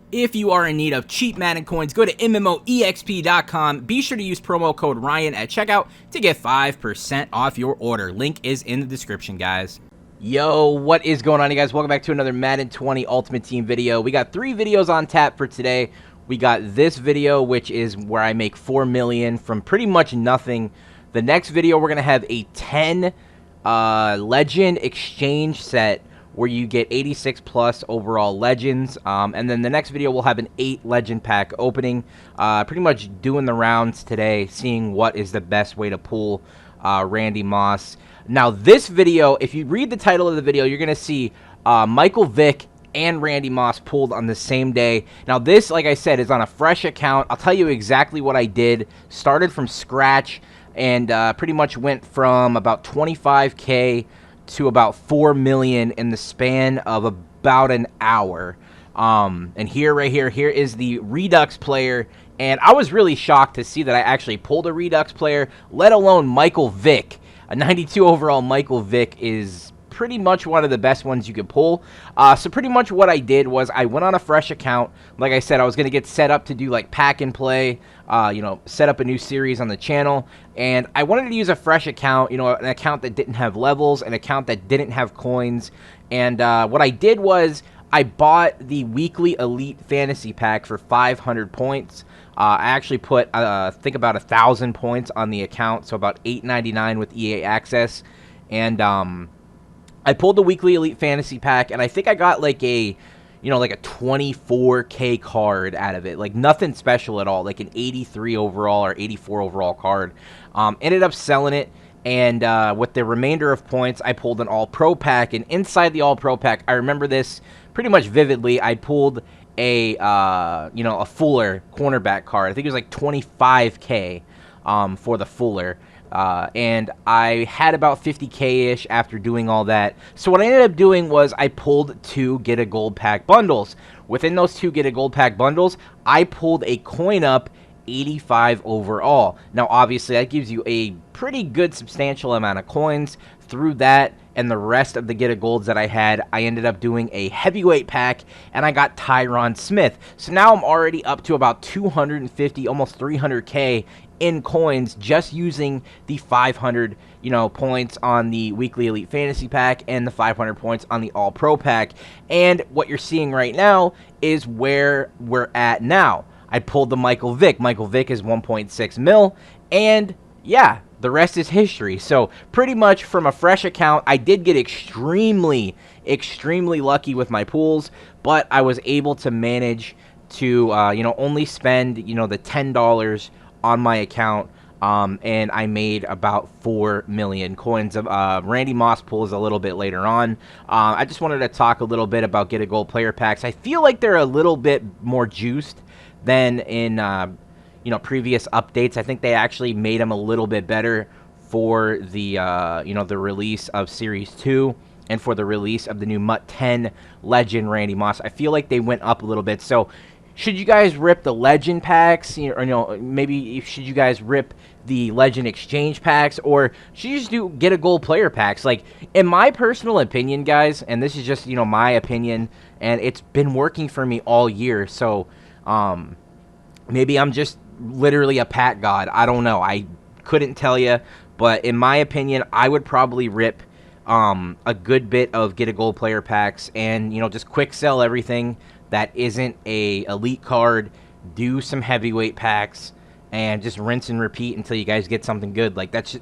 If you are in need of cheap Madden coins, go to MMOEXP.com. Be sure to use promo code Ryan at checkout to get 5% off your order. Link is in the description, guys. Yo, what is going on, you guys? Welcome back to another Madden 20 Ultimate Team video. We got 3 videos on tap for today. We got this video, which is where I make $4 million from pretty much nothing. The next video, we're going to have a 10 Legend Exchange set where you get 86 plus overall legends, and then the next video we'll have an 8 legend pack opening. Pretty much doing the rounds today, seeing what is the best way to pull Randy Moss. Now this video, if you read the title of the video, you're gonna see Michael Vick and Randy Moss pulled on the same day. Now this, like I said, is on a fresh account. I'll tell you exactly what I did. Started from scratch and pretty much went from about 25K to about 4 million in the span of about an hour. And right here is the Redux player, and I was really shocked to see that I actually pulled a Redux player, let alone Michael Vick. A 92 overall Michael Vick is pretty much one of the best ones you could pull. So pretty much what I did was I went on a fresh account. Like I said, I was going to get set up to do like pack and play, set up a new series on the channel. And I wanted to use a fresh account, an account that didn't have levels, an account that didn't have coins. And what I did was I bought the weekly Elite Fantasy Pack for 500 points. I actually put, I think, about 1,000 points on the account, so about $8.99 with EA Access. And I pulled the weekly Elite Fantasy Pack, and I think I got like a 24K card out of it. Like nothing special at all, like an 83 overall or 84 overall card. Ended up selling it, and with the remainder of points, I pulled an All-Pro pack. And inside the All-Pro pack, I remember this pretty much vividly. I pulled a Fuller cornerback card. I think it was like 25K for the Fuller. And I had about 50K-ish after doing all that. So what I ended up doing was I pulled 2 Get a Gold Pack bundles. Within those 2 Get a Gold Pack bundles, I pulled a coin up 85 overall. Now, obviously, that gives you a pretty good substantial amount of coins. Through that and the rest of the Get a Golds that I had, I ended up doing a heavyweight pack, and I got Tyron Smith. So now I'm already up to about 250, almost 300K in coins just using the 500 points on the weekly Elite Fantasy Pack and the 500 points on the All-Pro pack. And what you're seeing right now is where we're at now. I pulled the Michael Vick. Michael Vick is 1.6 mil, and yeah, the rest is history. So pretty much from a fresh account, I did get extremely lucky with my pulls, but I was able to manage to only spend the $10 on my account, and I made about 4 million coins. Randy Moss pulls a little bit later on. I just wanted to talk a little bit about Get a Gold player packs. I feel like they're a little bit more juiced than in previous updates. I think they actually made them a little bit better for the the release of Series 2 and for the release of the new MUT 10 Legend Randy Moss. I feel like they went up a little bit. So should you guys rip the Legend packs, or maybe should you guys rip the Legend Exchange packs, or should you just do Get a Gold player packs? Like, in my personal opinion, guys, and this is just my opinion, and it's been working for me all year. So maybe I'm just literally a pack god. I don't know. I couldn't tell you, but in my opinion, I would probably rip a good bit of Get a Gold player packs and just quick sell everything that isn't a elite card, do some heavyweight packs, and just rinse and repeat until you guys get something good. Like that's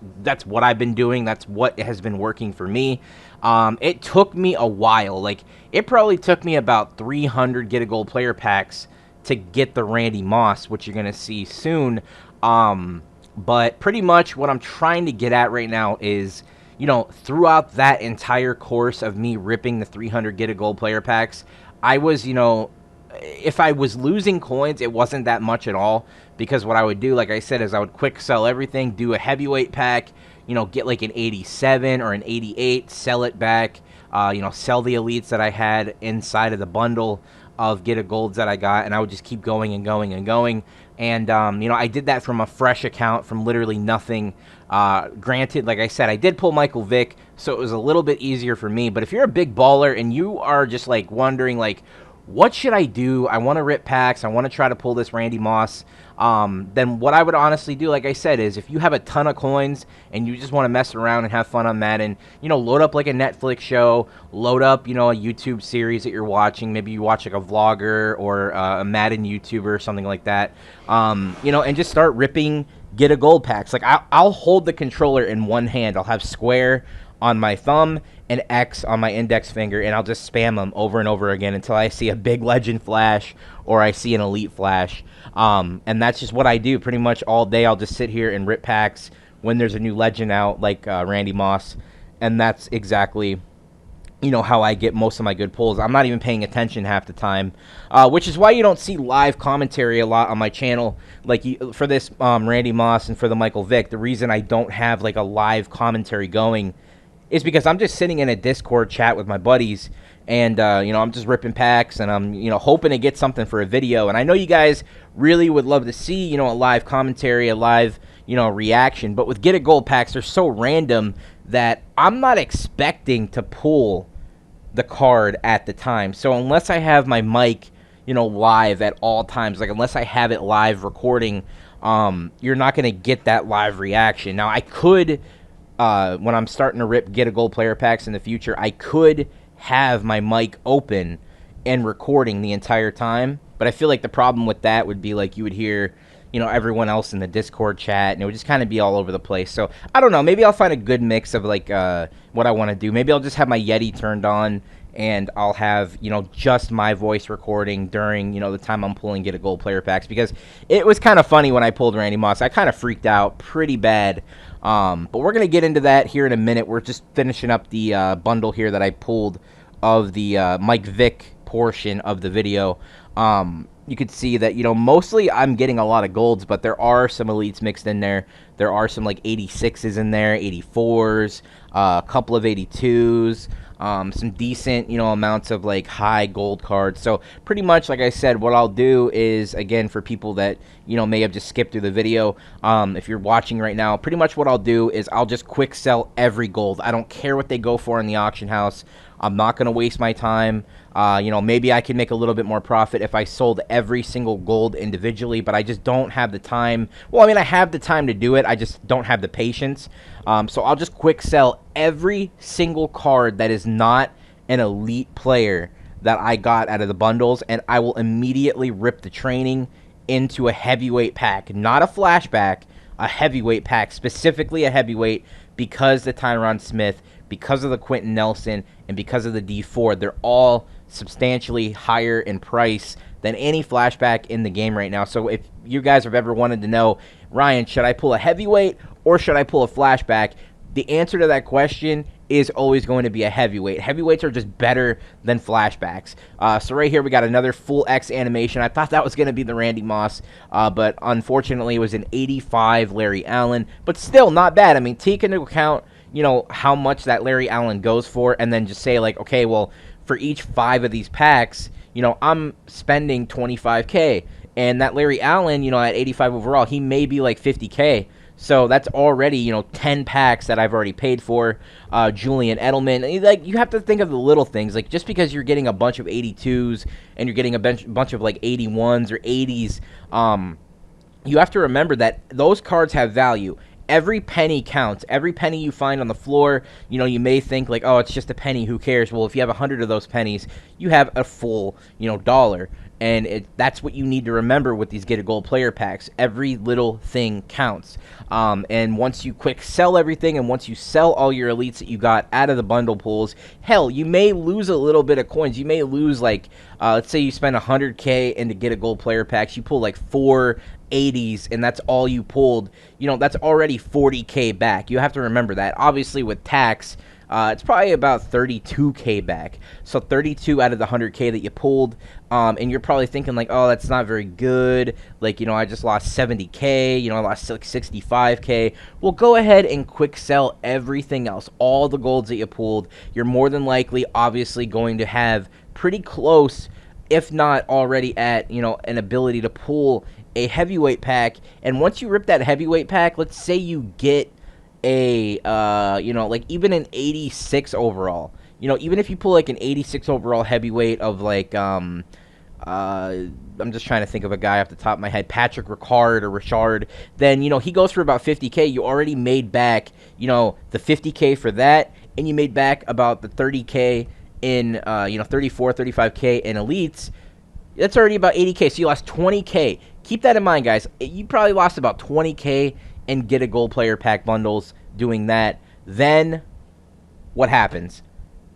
what I've been doing. That's what has been working for me. It took me a while. Like, it probably took me about 300 Get a Gold player packs to get the Randy Moss, which you're gonna see soon. But pretty much what I'm trying to get at right now is, throughout that entire course of me ripping the 300 Get a Gold player packs, I was, if I was losing coins, it wasn't that much at all, because what I would do, like I said, is I would quick sell everything, do a heavyweight pack, get like an 87 or an 88, sell it back, sell the elites that I had inside of the bundle of Get a Golds that I got, and I would just keep going and going and going. And, I did that from a fresh account, from literally nothing. Granted, like I said, I did pull Michael Vick, so it was a little bit easier for me. But if you're a big baller and you are just, like, wondering, like, what should I do? I want to rip packs. I want to try to pull this Randy Moss. Then what I would honestly do, like I said, is if you have a ton of coins and you just want to mess around and have fun on Madden, load up like a Netflix show, load up, a YouTube series that you're watching. Maybe you watch like a vlogger or a Madden YouTuber or something like that, and just start ripping get a gold packs. Like I'll hold the controller in one hand. I'll have square on my thumb and X on my index finger, and I'll just spam them over and over again until I see a big legend flash or I see an elite flash. And that's just what I do pretty much all day. I'll just sit here and rip packs when there's a new legend out, like Randy Moss, and that's exactly how I get most of my good pulls. I'm not even paying attention half the time, which is why you don't see live commentary a lot on my channel. Like for this Randy Moss and for the Michael Vick, the reason I don't have like a live commentary going is because I'm just sitting in a Discord chat with my buddies, and I'm just ripping packs, and I'm hoping to get something for a video. And I know you guys really would love to see a live commentary, a live reaction, but with get a gold packs, they're so random that I'm not expecting to pull the card at the time. So unless I have my mic live at all times, like unless I have it live recording, you're not going to get that live reaction. Now I could, when I'm starting to rip get a gold player packs in the future, I could have my mic open and recording the entire time, but I feel like the problem with that would be like you would hear everyone else in the Discord chat, and it would just kind of be all over the place. So I don't know, maybe I'll find a good mix of like what I want to do. Maybe I'll just have my Yeti turned on, and I'll have just my voice recording during the time I'm pulling get a gold player packs, because it was kind of funny when I pulled Randy Moss. I kind of freaked out pretty bad. But we're gonna get into that here in a minute. We're just finishing up the bundle here that I pulled of the Mike Vick portion of the video. You could see that, mostly I'm getting a lot of golds, but there are some elites mixed in there. There are some, like, 86s in there, 84s, a couple of 82s, some decent, amounts of, like, high gold cards. So, pretty much, like I said, what I'll do is, again, for people that, may have just skipped through the video, if you're watching right now, pretty much what I'll do is I'll just quick sell every gold. I don't care what they go for in the auction house. I'm not going to waste my time. Maybe I can make a little bit more profit if I sold every single gold individually, but I just don't have the time. Well, I mean, I have the time to do it. I just don't have the patience. So I'll just quick sell every single card that is not an elite player that I got out of the bundles, and I will immediately rip the training into a heavyweight pack, not a flashback, a heavyweight pack, specifically a heavyweight, because the Tyron Smith, because of the Quentin Nelson, and because of the D4, they're all substantially higher in price than any flashback in the game right now. So if you guys have ever wanted to know, Ryan, should I pull a heavyweight or should I pull a flashback? The answer to that question is always going to be a heavyweight. Heavyweights are just better than flashbacks. So right here we got another full X animation. I thought that was going to be the Randy Moss, but unfortunately it was an 85 Larry Allen, but still not bad. I mean, take into account how much that Larry Allen goes for, and then just say like, okay, well, for each 5 of these packs, I'm spending 25K, and that Larry Allen, at 85 overall, he may be like 50K. So that's already, 10 packs that I've already paid for. Julian Edelman, like, you have to think of the little things. Like, just because you're getting a bunch of 82s and you're getting a bunch of like 81s or 80s, you have to remember that those cards have value. Every penny counts. Every penny you find on the floor, you may think like, oh, it's just a penny, who cares? Well, if you have 100 of those pennies, you have a full, dollar. And that's what you need to remember with these get a gold player packs. Every little thing counts. And once you quick sell everything, and once you sell all your elites that you got out of the bundle pools, hell, you may lose a little bit of coins. You may lose like, let's say you spend 100K into get a gold player packs. You pull like 4 80s, and that's all you pulled. That's already 40K back. You have to remember that. Obviously, with tax, it's probably about 32K back. So 32 out of the 100K that you pulled, and you're probably thinking like, oh, that's not very good. Like, I just lost 70K. I lost like 65K. Well, go ahead and quick sell everything else. All the golds that you pulled, you're more than likely, obviously, going to have pretty close, if not already at, an ability to pull a heavyweight pack. And once you rip that heavyweight pack, let's say you get a like even an 86 overall, you know, even if you pull like an 86 overall heavyweight of like I'm just trying to think of a guy off the top of my head, Patrick Richard, then, you know, he goes for about 50K. You already made back, you know, the 50K for that, and you made back about the 30K in, you know, 34, 35K in elites. That's already about 80K, so you lost 20K. Keep that in mind, guys. You probably lost about 20K and get a gold player pack bundles doing that. Then what happens?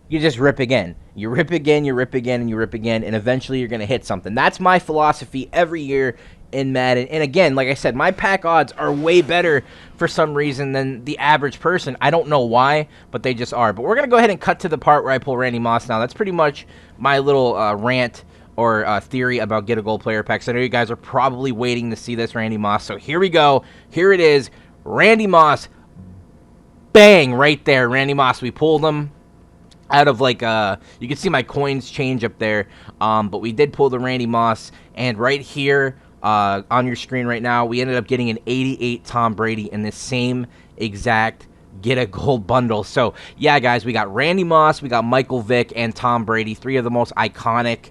You just rip again. You rip again, you rip again, and you rip again, and eventually you're going to hit something. That's my philosophy every year in Madden. And again, like I said, my pack odds are way better for some reason than the average person. I don't know why, but they just are. But we're going to go ahead and cut to the part where I pull Randy Moss now. That's pretty much my little rant or theory about get a gold player packs. I know you guys are probably waiting to see this Randy Moss. So here we go. Here it is. Randy Moss. Bang! Right there. Randy Moss. We pulled him out of like you can see my coins change up there, but we did pull the Randy Moss, and right here on your screen right now, we ended up getting an 88 Tom Brady in this same exact get a gold bundle. So yeah, guys, we got Randy Moss, we got Michael Vick, and Tom Brady, three of the most iconic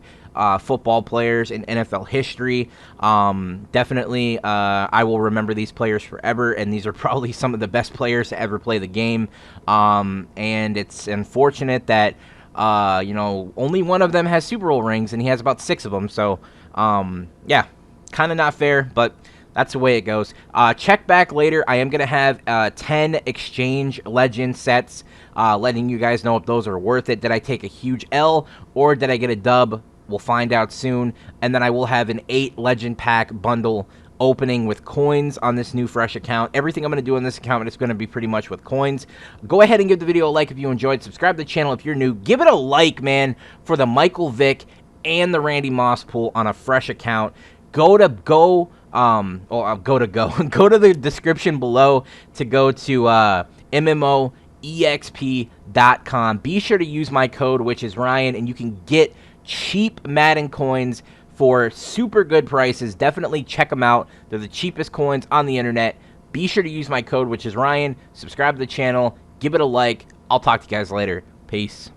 football players in NFL history. Definitely, I will remember these players forever, and these are probably some of the best players to ever play the game. And it's unfortunate that, you know, only one of them has Super Bowl rings, and he has about 6 of them. So, yeah, kind of not fair, but that's the way it goes. Check back later. I am going to have 10 Exchange Legend sets, letting you guys know if those are worth it. Did I take a huge L, or did I get a dub? We'll find out soon. And then I will have an 8 Legend Pack bundle opening with coins on this new fresh account. Everything I'm going to do on this account is going to be pretty much with coins. Go ahead and give the video a like if you enjoyed. Subscribe to the channel if you're new. Give it a like, man, for the Michael Vick and the Randy Moss pull on a fresh account. Go to the description below to go to MMOEXP.com. Be sure to use my code, which is Ryan, and you can get cheap Madden coins for super good prices. Definitely check them out. They're the cheapest coins on the internet. Be sure to use my code, which is Ryan. Subscribe to the channel. Give it a like. I'll talk to you guys later. Peace.